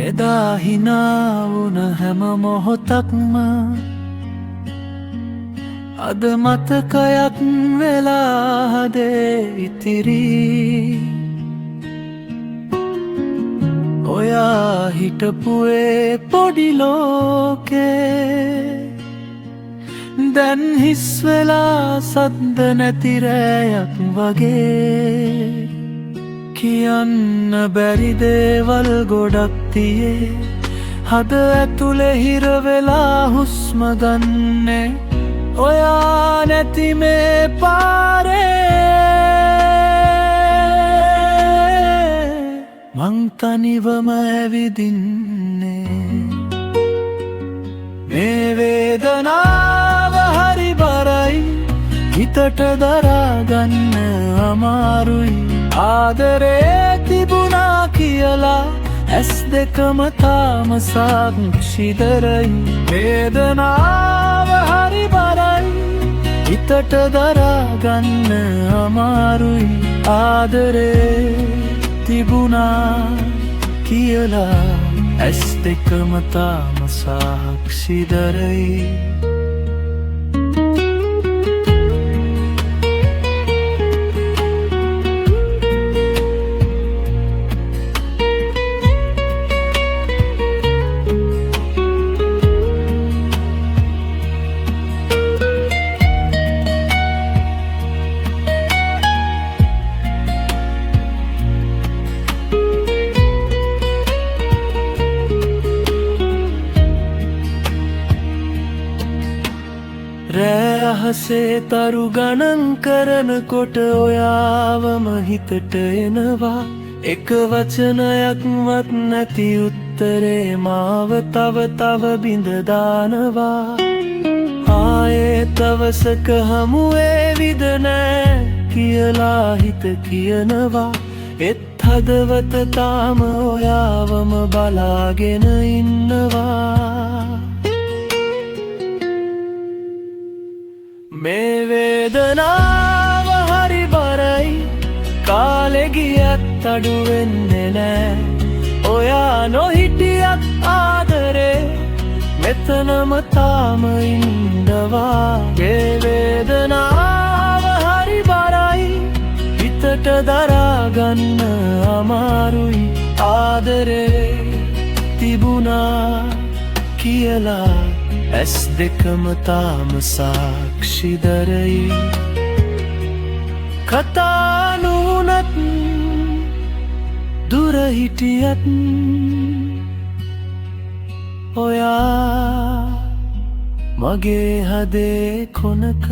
එදා හිනා වුණ හැම මොහොතක්ම අද මතකයක් වෙලා හදේ ඉතිරි. ඔයා හිටපු ඒ පොඩි ලෝකේ දැන් හිස් වෙලා සද්ද නැති රැයක් වගේ. කියන්න බැරි දේවල් ගොඩක් තියේ හද ඇතුලේ හිර වෙලා හුස්ම ගන්නේ ඔයා නැති මේ පාරේ. මං තනිවම ඇවිදින්නේ මේ වේදනාව හරි බරයි හිතට දරාගන්න අමාරුයි. ආදරේ තිබුණා කියලා ඇස් දෙකම තාම සාක්ෂිදරයි. වේදනාව හරි බරයි හිතට දරාගන්න අමාරුයි. ආදරේ තිබුණා කියලා ඇස් දෙකම තාම සාක්ෂිදරයි. රෑ අහසේ තරු ගණන් කරනකොට ඔයාවම හිතට එනවා. එක වචනයක්වත් නැති උත්තරේ මාව තව බිඳ දානවා. ආයේ තවසක හමුවේ විද නෑ කියලා හිත කියනවා. එත් හදවත තාම ඔයාවම බලාගෙන ඉන්නවා. මේ වේදනාව හරි බරයි කාලෙ ගියත් අඩු වෙන්නේ නෑ. ඔයා නොහිටියත් ආදරේ මෙතනම තාම ඉන්නවා. මේ වේදනාව හරි බරයි හිතට දරාගන්න අමාරුයි. ආදරේ තිබුණා කියලා ඇස් දෙකම තාම සාක්ෂිදරයි. කතා නුනත් දුර හිටියත් ඔයා මගේ හදේ කොනක.